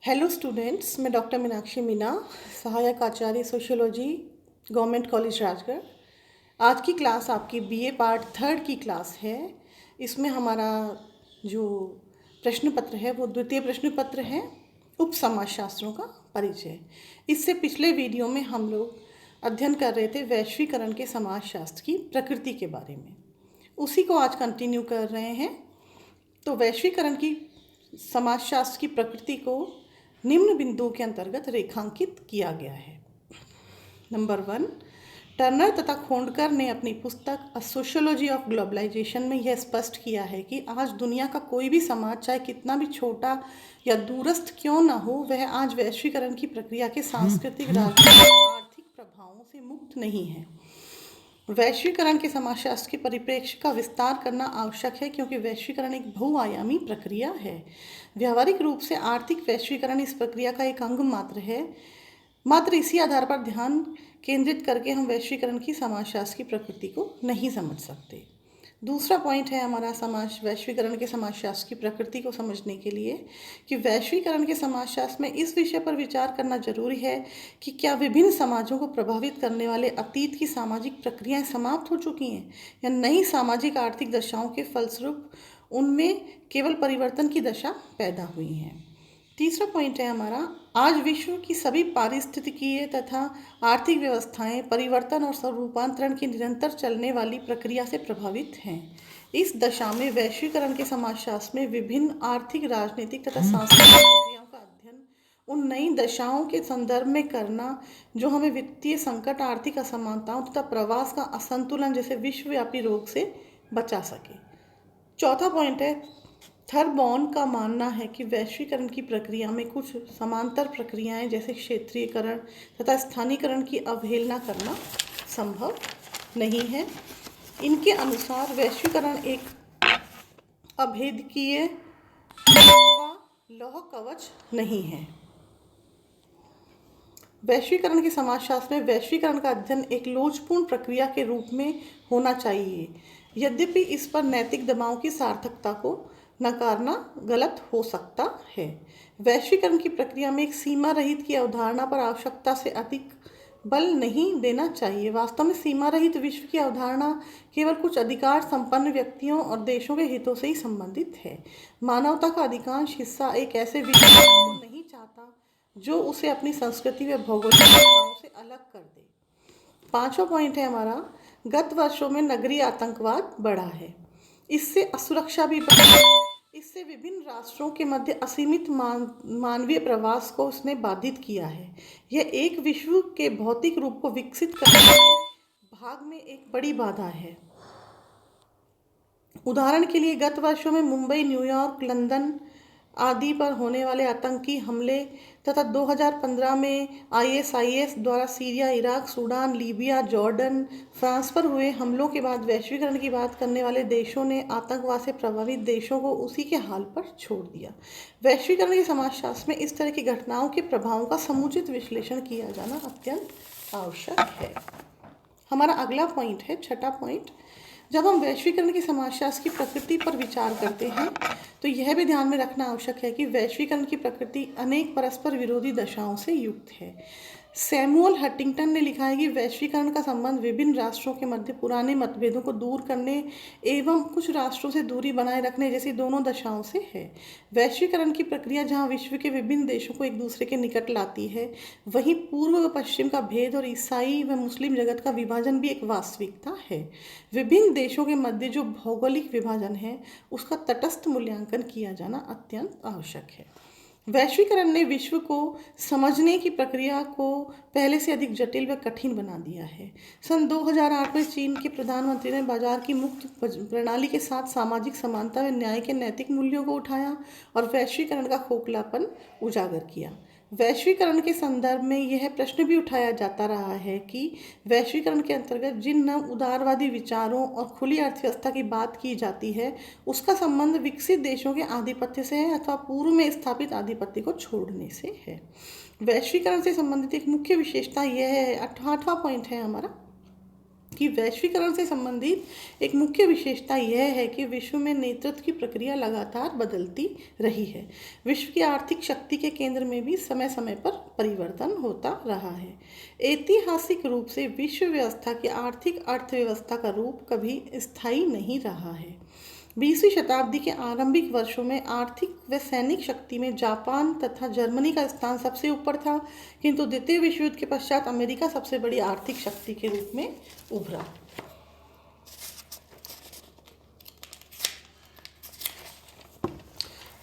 Hello students, मैं doctor Meenakshi Meena, सहायक आचार्य sociology, government college Rajgarh. आज की क्लास आपकी बीए पार्ट थर्ड की क्लास है। इसमें हमारा जो प्रश्न पत्र है वो द्वितीय प्रश्न पत्र है, उप समाजशास्त्रों का परिचय। इससे पिछले वीडियो में हम लोग अध्ययन कर रहे थे वैश्वीकरण के समाजशास्त्र की प्रकृति के बारे में। उसी को आज कंटिन्यू कर रहे हैं। तो वैश्वीकरण की समाजशास्त्र की प्रकृति को निम्न बिंदुओं के अंतर्गत रेखांकित किया गया है। नंबर 1, टर्नर तथा खोंडकर ने अपनी पुस्तक अ सोशियोलॉजी ऑफ ग्लोबलाइजेशन में यह स्पष्ट किया है कि आज दुनिया का कोई भी समाज, चाहे कितना भी छोटा या दूरस्थ क्यों न हो, वह आज वैश्वीकरण की प्रक्रिया के सांस्कृतिक, राजनीतिक, आर्थिक प्रभावों से मुक्त नहीं है। वैश्वीकरण के समाजशास्त्र के परिप्रेक्ष्य का विस्तार करना आवश्यक है, क्योंकि वैश्वीकरण एक बहुआयामी प्रक्रिया है। व्यावहारिक रूप से आर्थिक वैश्वीकरण इस प्रक्रिया का एक अंग मात्र है। मात्र इसी आधार पर ध्यान केंद्रित करके हम वैश्वीकरण की समाजशास्त्र की प्रकृति को नहीं समझ सकते। दूसरा पॉइंट है हमारा वैश्वीकरण के समाजशास्त्र की प्रकृति को समझने के लिए कि वैश्वीकरण के समाजशास्त्र में इस विषय पर विचार करना जरूरी है कि क्या विभिन्न समाजों को प्रभावित करने वाले अतीत की सामाजिक प्रक्रियाएं समाप्त हो चुकी हैं या नई सामाजिक आर्थिक दशाओं के फलस्वरूप उनमें केवल परिवर्तन की दशा पैदा हुई है। तीसरा पॉइंट है हमारा, आज विश्व की सभी पारिस्थितिकीय तथा आर्थिक व्यवस्थाएं परिवर्तन और स्वरूपांतरण की निरंतर चलने वाली प्रक्रिया से प्रभावित हैं। इस दशा में वैश्वीकरण के समाजशास्त्र में विभिन्न आर्थिक, राजनीतिक तथा सांस्कृतिक प्रक्रियाओं का अध्ययन उन नई दशाओं के संदर्भ में करना जो हमें वित्तीय संकट, आर्थिक असमानताओं तथा प्रवास का असंतुलन जैसे विश्वव्यापी रोग से बचा सके। चौथा पॉइंट है, थरबॉन का मानना है कि वैश्वीकरण की प्रक्रिया में कुछ समांतर प्रक्रियाएं जैसे क्षेत्रीयकरण तथा स्थानीयकरण की अवहेलना करना संभव नहीं है। इनके अनुसार वैश्वीकरण एक अभेदकीय लौह कवच नहीं है। वैश्वीकरण के समाजशास्त्र में वैश्वीकरण का अध्ययन एक लोचपूर्ण प्रक्रिया के रूप में होना चाहिए। यद्यपि इस पर नैतिक दबाव की सार्थकता को नकारना गलत हो सकता है। वैश्वीकरण की प्रक्रिया में एक सीमा रहित की अवधारणा पर आवश्यकता से अधिक बल नहीं देना चाहिए। वास्तव में सीमा रहित विश्व की अवधारणा केवल कुछ अधिकार संपन्न व्यक्तियों और देशों के हितों से ही संबंधित है। मानवता का अधिकांश हिस्सा एक ऐसे विश्व को नहीं चाहता जो उसे अपनी संस्कृति व भौगोलिक सीमाओं से अलग कर दे। पांचवा पॉइंट है हमारा, गत वर्षों में नगरीय आतंकवाद बढ़ा है। इससे असुरक्षा भी बढ़ी। इससे विभिन्न राष्ट्रों के मध्य असीमित मानवीय प्रवास को उसने बाधित किया है। यह एक विश्व के भौतिक रूप को विकसित करने के भाग में एक बड़ी बाधा है। उदाहरण के लिए गत वर्षों में मुंबई, न्यूयॉर्क, लंदन आदि पर होने वाले आतंकी हमले तथा 2015 में आईएसआईएस द्वारा Syria, Iraq, Sudan, Libya, Jordan, France पर हुए हमलों के बाद वैश्वीकरण की बात करने वाले देशों ने आतंकवाद से प्रभावित देशों को उसी के हाल पर छोड़ दिया। वैश्वीकरण के समाजशास्त्र में इस तरह की घटनाओं के प्रभावों का समुचित विश्लेषण किया जाना अत्यंत आवश्यक है। हमारा अगला पॉइंट है, छठा पॉइंट, जब हम वैश्वीकरण की समाजशास्त्र की प्रकृति पर विचार करते हैं तो यह भी ध्यान में रखना आवश्यक है कि वैश्वीकरण की प्रकृति अनेक परस्पर विरोधी दशाओं से युक्त है। सैमुअल हंटिंगटन ने लिखा है कि वैश्वीकरण का संबंध विभिन्न राष्ट्रों के मध्य पुराने मतभेदों को दूर करने एवं कुछ राष्ट्रों से दूरी बनाए रखने जैसी दोनों दशाओं से है। वैश्वीकरण की प्रक्रिया जहाँ विश्व के विभिन्न देशों को एक दूसरे के निकट लाती है, वहीं पूर्व व पश्चिम का भेद और ईसाई व मुस्लिम जगत का विभाजन भी एक वास्तविकता है। विभिन्न देशों के मध्य जो भौगोलिक विभाजन है उसका तटस्थ मूल्यांकन किया जाना अत्यंत आवश्यक है। वैश्वीकरण ने विश्व को समझने की प्रक्रिया को पहले से अधिक जटिल व कठिन बना दिया है। सन 2008 में चीन के प्रधानमंत्री ने बाजार की मुक्त प्रणाली के साथ सामाजिक समानता व न्याय के नैतिक मूल्यों को उठाया और वैश्वीकरण का खोखलापन उजागर किया। वैश्वीकरण के संदर्भ में यह प्रश्न भी उठाया जाता रहा है कि वैश्वीकरण के अंतर्गत जिन नव उदारवादी विचारों और खुली अर्थव्यवस्था की बात की जाती है उसका संबंध विकसित देशों के आधिपत्य से है अथवा पूर्व में स्थापित आधिपत्य को छोड़ने से है। वैश्वीकरण से संबंधित एक मुख्य विशेषता यह है, 8वां पॉइंट है हमारा, कि वैश्वीकरण से संबंधित एक मुख्य विशेषता यह है कि विश्व में नेतृत्व की प्रक्रिया लगातार बदलती रही है। विश्व की आर्थिक शक्ति के केंद्र में भी समय समय पर परिवर्तन होता रहा है। ऐतिहासिक रूप से विश्व व्यवस्था की आर्थिक अर्थव्यवस्था का रूप कभी स्थायी नहीं रहा है। 20वीं शताब्दी के आरंभिक वर्षों में आर्थिक व सैनिक शक्ति में जापान तथा जर्मनी का स्थान सबसे ऊपर था, किंतु द्वितीय विश्व युद्ध के पश्चात अमेरिका सबसे बड़ी आर्थिक शक्ति के रूप में उभरा।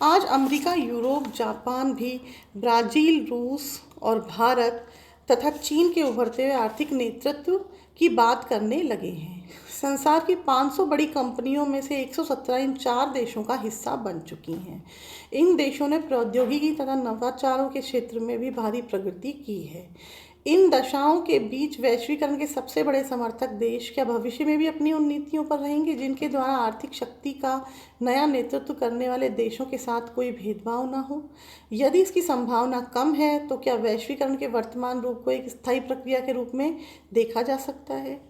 आज अमेरिका, यूरोप, जापान भी ब्राज़ील, रूस और भारत तथा चीन के उभरते हुए आर्थिक नेतृत्व की बात करने लगे हैं। संसार की 500 बड़ी कंपनियों में से 117 इन 4 देशों का हिस्सा बन चुकी हैं। इन देशों ने प्रौद्योगिकी तथा नवाचारों के क्षेत्र में भी भारी प्रगति की है। इन दशाओं के बीच वैश्वीकरण के सबसे बड़े समर्थक देश क्या भविष्य में भी अपनी उन नीतियों पर रहेंगे जिनके द्वारा आर्थिक शक्ति का नया नेतृत्व करने वाले देशों के साथ कोई भेदभाव न हो? यदि इसकी संभावना कम है तो क्या वैश्वीकरण के वर्तमान रूप को एक स्थायी प्रक्रिया के रूप में देखा जा सकता है?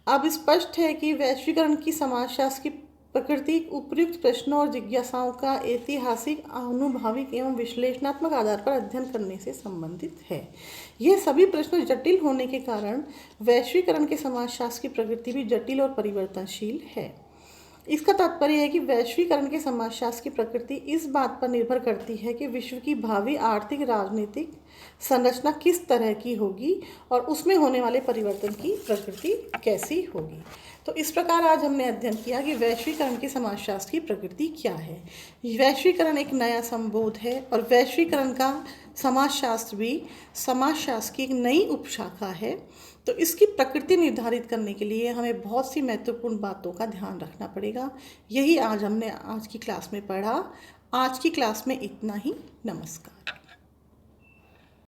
अब स्पष्ट है कि वैश्वीकरण की समाजशास्त्र की प्रकृति उपयुक्त प्रश्नों और जिज्ञासाओं का ऐतिहासिक, आनुभविक एवं विश्लेषणात्मक आधार पर अध्ययन करने से संबंधित है। ये सभी प्रश्न जटिल होने के कारण वैश्वीकरण के समाजशास्त्र की प्रकृति भी जटिल और परिवर्तनशील है। इसका तात्पर्य है कि वैश्वीकरण के समाजशास्त्र की प्रकृति इस बात पर निर्भर करती है कि विश्व की भावी आर्थिक राजनीतिक संरचना किस तरह की होगी और उसमें होने वाले परिवर्तन की प्रकृति कैसी होगी। तो इस प्रकार आज हमने अध्ययन किया कि वैश्वीकरण के समाजशास्त्र की प्रकृति क्या है। वैश्वीकरण एक नया संबोध है और वैश्वीकरण का समाजशास्त्र भी समाजशास्त्र की एक नई उपशाखा है। तो इसकी प्रकृति निर्धारित करने के लिए हमें बहुत सी महत्वपूर्ण बातों का ध्यान रखना पड़ेगा। यही आज हमने आज की क्लास में पढ़ा। आज की क्लास में इतना ही। नमस्कार।